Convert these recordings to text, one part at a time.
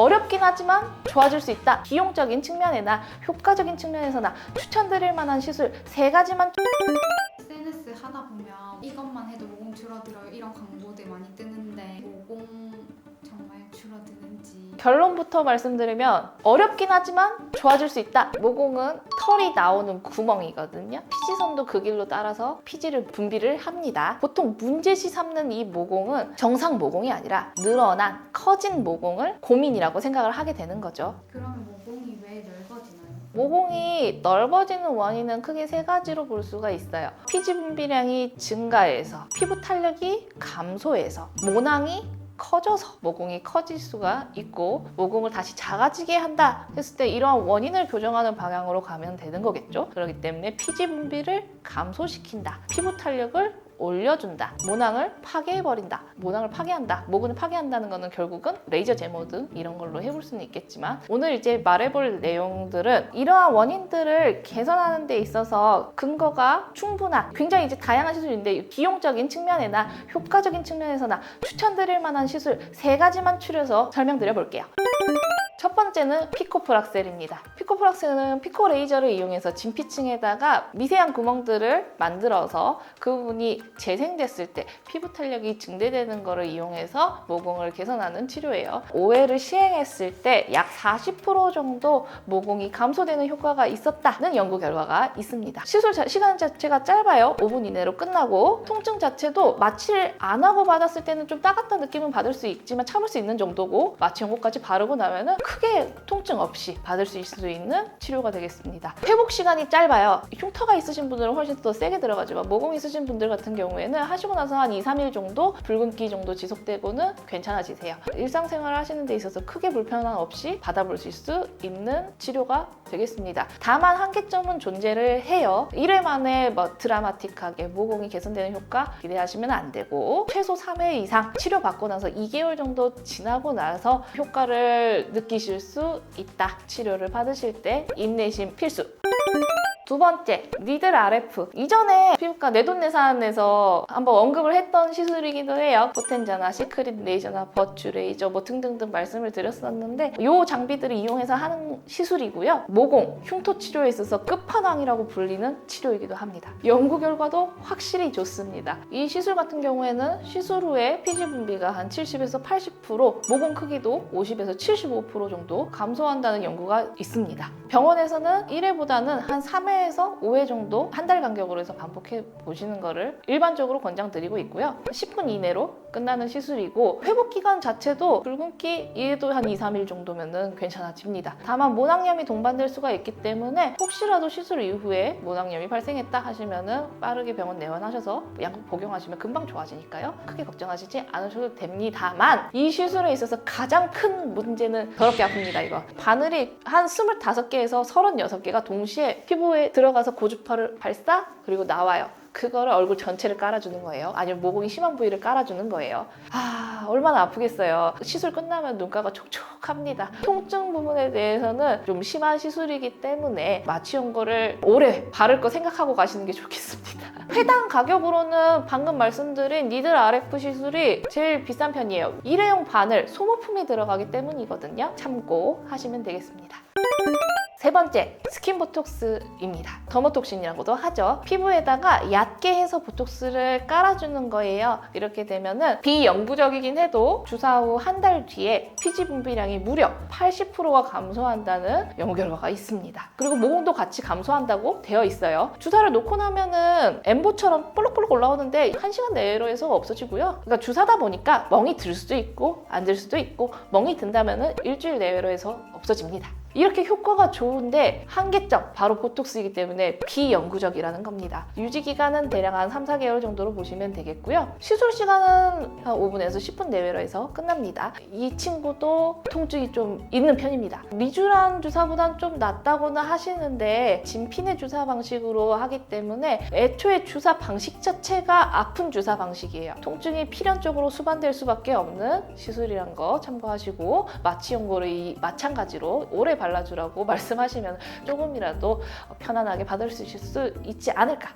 어렵긴 하지만 좋아질 수 있다. 비용적인 측면이나 효과적인 측면에서나 추천드릴 만한 시술 3가지만. SNS 하다 보면 이것만 해도 모공 줄어들어요 이런 광고들 많이 뜨는데 모공 정말 줄어드는지. 결론부터 말씀드리면 어렵긴 하지만 좋아질 수 있다. 모공은 털이 나오는 구멍이거든요. 피지선도 그 길로 따라서 피지를 분비를 합니다. 보통 문제시 삼는 이 모공은 정상 모공이 아니라 늘어난 커진 모공을 고민이라고 생각을 하게 되는 거죠. 그러면 모공이 왜 넓어지나요? 모공이 넓어지는 원인은 크게 3가지로 볼 수가 있어요. 피지 분비량이 증가해서, 피부 탄력이 감소해서, 모낭이 커져서 모공이 커질 수가 있고, 모공을 다시 작아지게 한다 했을 때 이러한 원인을 교정하는 방향으로 가면 되는 거겠죠. 그렇기 때문에 피지 분비를 감소시킨다, 피부 탄력을 올려준다, 모낭을 파괴해버린다, 모낭을 파괴한다. 모근을 파괴한다는 거는 결국은 레이저 제모 등 이런 걸로 해볼 수는 있겠지만, 오늘 이제 말해볼 내용들은 이러한 원인들을 개선하는 데 있어서 근거가 충분한 굉장히 이제 다양한 시술인데, 비용적인 측면이나 효과적인 측면에서나 추천드릴 만한 시술 3가지만 추려서 설명드려 볼게요. 첫 번째는 피코프락셀입니다. 피코프락셀은 피코 레이저를 이용해서 진피층에다가 미세한 구멍들을 만들어서 그 부분이 재생됐을 때 피부 탄력이 증대되는 것을 이용해서 모공을 개선하는 치료예요. 5회를 시행했을 때 약 40% 정도 모공이 감소되는 효과가 있었다는 연구 결과가 있습니다. 시술 시간 자체가 짧아요. 5분 이내로 끝나고, 통증 자체도 마취를 안 하고 받았을 때는 좀 따갑다는 느낌은 받을 수 있지만 참을 수 있는 정도고, 마취 연고까지 바르고 나면은 크게 통증 없이 받을 수 있을 수 있는 치료가 되겠습니다. 회복 시간이 짧아요. 흉터가 있으신 분들은 훨씬 더 세게 들어가지만, 모공 있으신 분들 같은 경우에는 하시고 나서 한 2-3일 정도, 붉은기 정도 지속되고는 괜찮아지세요. 일상생활을 하시는 데 있어서 크게 불편함 없이 받아볼 수 있는 치료가 되겠습니다. 다만 한계점은 존재를 해요. 1회 만에 드라마틱하게 모공이 개선되는 효과 기대하시면 안 되고, 최소 3회 이상 치료받고 나서 2개월 정도 지나고 나서 효과를 느끼실 수 있다. 치료를 받으실 때 인내심 필수. 두 번째, 니들 RF. 이전에 피부과 내돈내산에서 한번 언급을 했던 시술이기도 해요. 포텐자나 시크릿 레이저나 버추 레이저 등등등 말씀을 드렸었는데, 이 장비들을 이용해서 하는 시술이고요. 모공, 흉터 치료에 있어서 끝판왕이라고 불리는 치료이기도 합니다. 연구 결과도 확실히 좋습니다. 이 시술 같은 경우에는 시술 후에 피지 분비가 한 70에서 80%, 모공 크기도 50에서 75% 정도 감소한다는 연구가 있습니다. 병원에서는 1회보다는 한 3회 에서 5회 정도 한 달 간격으로 해서 반복해 보시는 거를 일반적으로 권장드리고 있고요. 10분 이내로 끝나는 시술이고, 회복 기간 자체도 붉은기 얘도 한 2-3일 정도면은 괜찮아집니다. 다만 모낭염이 동반될 수가 있기 때문에 혹시라도 시술 이후에 모낭염이 발생했다 하시면은 빠르게 병원 내원하셔서 약국 복용하시면 금방 좋아지니까요. 크게 걱정하시지 않으셔도 됩니다만, 이 시술에 있어서 가장 큰 문제는 더럽게 아픕니다. 이거 바늘이 한 25개에서 36개가 동시에 피부에 들어가서 고주파를 발사, 그리고 나와요. 그거를 얼굴 전체를 깔아주는 거예요. 아니면 모공이 심한 부위를 깔아주는 거예요. 얼마나 아프겠어요. 시술 끝나면 눈가가 촉촉합니다. 통증 부분에 대해서는 좀 심한 시술이기 때문에 마취 연고를 오래 바를 거 생각하고 가시는 게 좋겠습니다. 회당 가격으로는 방금 말씀드린 니들 RF 시술이 제일 비싼 편이에요. 일회용 바늘, 소모품이 들어가기 때문이거든요. 참고하시면 되겠습니다. 세 번째, 스킨 보톡스입니다. 더모톡신이라고도 하죠. 피부에다가 얕게 해서 보톡스를 깔아주는 거예요. 이렇게 되면은 비영구적이긴 해도 주사 후 한 달 뒤에 피지 분비량이 무려 80%가 감소한다는 연구 결과가 있습니다. 그리고 모공도 같이 감소한다고 되어 있어요. 주사를 놓고 나면은 엠보처럼 볼록볼록 올라오는데 1시간 내로 해서 없어지고요. 그러니까 주사다 보니까 멍이 들 수도 있고 안 들 수도 있고, 멍이 든다면은 일주일 내로 해서 없어집니다. 이렇게 효과가 좋은데 한계점, 바로 보톡스이기 때문에 비영구적이라는 겁니다. 유지기간은 대략 한 3-4개월 정도로 보시면 되겠고요. 시술 시간은 한 5분에서 10분 내외로 해서 끝납니다. 이 친구도 통증이 좀 있는 편입니다. 미주란 주사보다는 좀 낫다고는 하시는데, 진피내 주사 방식으로 하기 때문에 애초에 주사 방식 자체가 아픈 주사 방식이에요. 통증이 필연적으로 수반될 수밖에 없는 시술이란 거 참고하시고, 마취 연고를 마찬가지로 오래 발라주라고 말씀하시면 조금이라도 편안하게 받을 수 있지 않을까.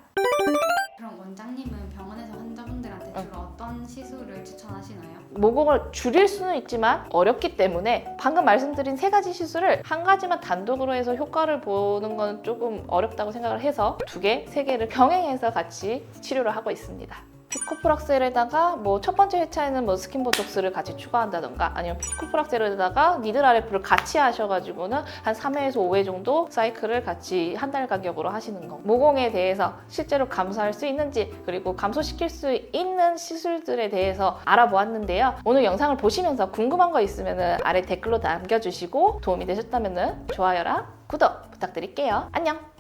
그럼 원장님은 병원에서 환자분들한테 주로 어떤 시술을 추천하시나요? 모공을 줄일 수는 있지만 어렵기 때문에 방금 말씀드린 세 가지 시술을 한 가지만 단독으로 해서 효과를 보는 건 조금 어렵다고 생각을 해서 두 개, 세 개를 병행해서 같이 치료를 하고 있습니다. 피코프락셀에다가 뭐 첫 번째 회차에는 뭐 스킨 보톡스를 같이 추가한다던가 아니면 피코프락셀에다가 니들 RF를 같이 하셔가지고는 한 3회에서 5회 정도 사이클을 같이 한 달 가격으로 하시는 거. 모공에 대해서 실제로 감소할 수 있는지 그리고 감소시킬 수 있는 시술들에 대해서 알아보았는데요. 오늘 영상을 보시면서 궁금한 거 있으면 아래 댓글로 남겨주시고 도움이 되셨다면 좋아요랑 구독 부탁드릴게요. 안녕!